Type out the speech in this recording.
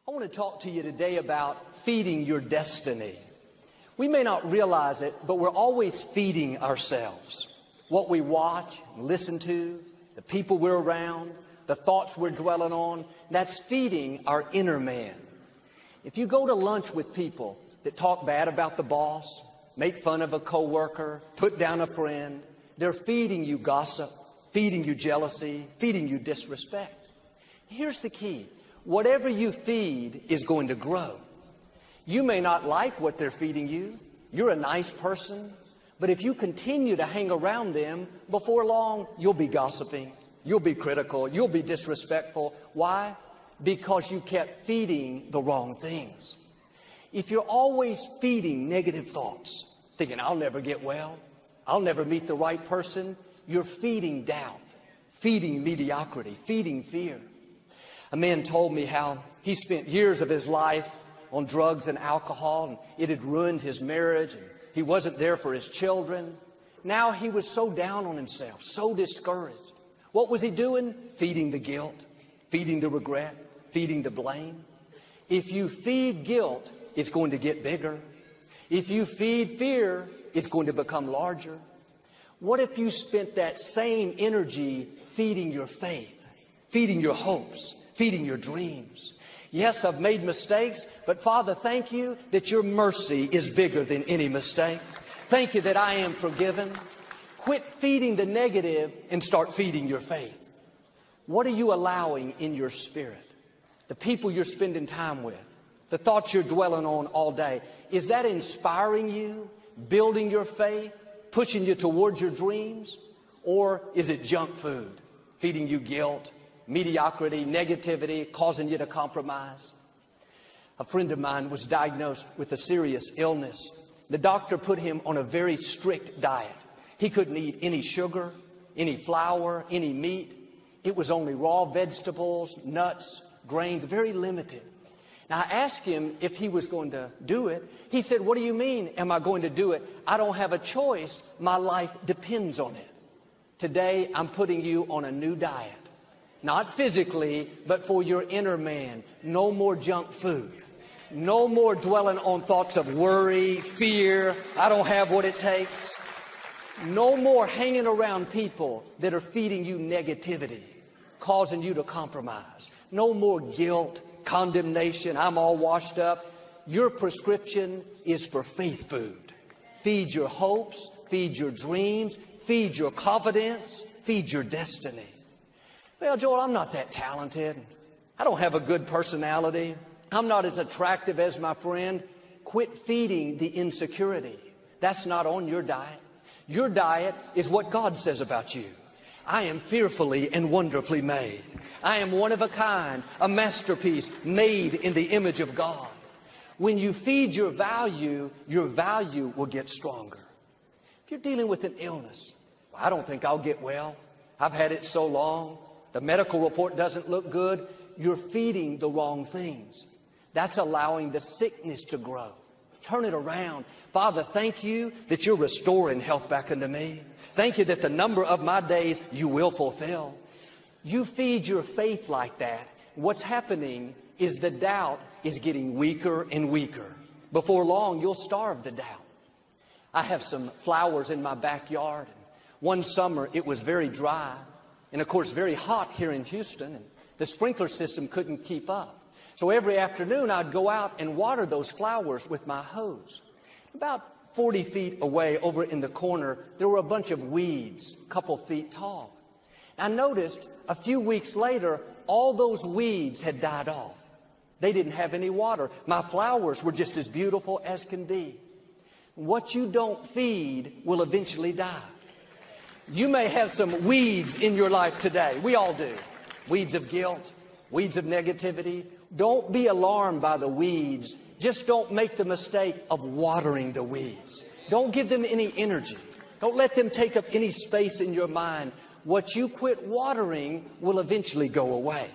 I want to talk to you today about feeding your destiny. We may not realize it, but we're always feeding ourselves. What we watch and listen to, the people we're around, the thoughts we're dwelling on, that's feeding our inner man. If you go to lunch with people that talk bad about the boss, make fun of a coworker, put down a friend, they're feeding you gossip, feeding you jealousy, feeding you disrespect. Here's the key. Whatever you feed is going to grow. You may not like what they're feeding you. You're a nice person. But if you continue to hang around them, before long, you'll be gossiping. You'll be critical. You'll be disrespectful. Why? Because you kept feeding the wrong things. If you're always feeding negative thoughts, thinking, I'll never get well, I'll never meet the right person, you're feeding doubt, feeding mediocrity, feeding fear. A man told me how he spent years of his life on drugs and alcohol, and it had ruined his marriage, and he wasn't there for his children. Now he was so down on himself, so discouraged. What was he doing? Feeding the guilt, feeding the regret, feeding the blame. If you feed guilt, it's going to get bigger. If you feed fear, it's going to become larger. What if you spent that same energy feeding your faith, feeding your hopes, feeding your dreams? Yes, I've made mistakes, but Father, thank you that your mercy is bigger than any mistake. Thank you that I am forgiven. Quit feeding the negative and start feeding your faith. What are you allowing in your spirit? The people you're spending time with, the thoughts you're dwelling on all day, is that inspiring you, building your faith, pushing you towards your dreams? Or is it junk food, feeding you guilt, mediocrity, negativity, causing you to compromise? A friend of mine was diagnosed with a serious illness. The doctor put him on a very strict diet. He couldn't eat any sugar, any flour, any meat. It was only raw vegetables, nuts, grains, very limited. Now, I asked him if he was going to do it. He said, what do you mean, am I going to do it? I don't have a choice. My life depends on it. Today, I'm putting you on a new diet. Not physically, but for your inner man. No more junk food. No more dwelling on thoughts of worry, fear. I don't have what it takes. No more hanging around people that are feeding you negativity, causing you to compromise. No more guilt, condemnation. I'm all washed up. Your prescription is for faith food. Feed your hopes, feed your dreams, feed your confidence, feed your destiny. Well, Joel, I'm not that talented. I don't have a good personality. I'm not as attractive as my friend. Quit feeding the insecurity. That's not on your diet. Your diet is what God says about you. I am fearfully and wonderfully made. I am one of a kind, a masterpiece made in the image of God. When you feed your value will get stronger. If you're dealing with an illness, I don't think I'll get well. I've had it so long. The medical report doesn't look good. You're feeding the wrong things. That's allowing the sickness to grow. Turn it around. Father, thank you that you're restoring health back into me. Thank you that the number of my days you will fulfill. You feed your faith like that. What's happening is the doubt is getting weaker and weaker. Before long, you'll starve the doubt. I have some flowers in my backyard. One summer, it was very dry. And of course, very hot here in Houston. And the sprinkler system couldn't keep up. So every afternoon, I'd go out and water those flowers with my hose. About 40 feet away, over in the corner, there were a bunch of weeds, a couple feet tall. I noticed a few weeks later, all those weeds had died off. They didn't have any water. My flowers were just as beautiful as can be. What you don't feed will eventually die. You may have some weeds in your life today. We all do. Weeds of guilt, weeds of negativity. Don't be alarmed by the weeds. Just don't make the mistake of watering the weeds. Don't give them any energy. Don't let them take up any space in your mind. What you quit watering will eventually go away.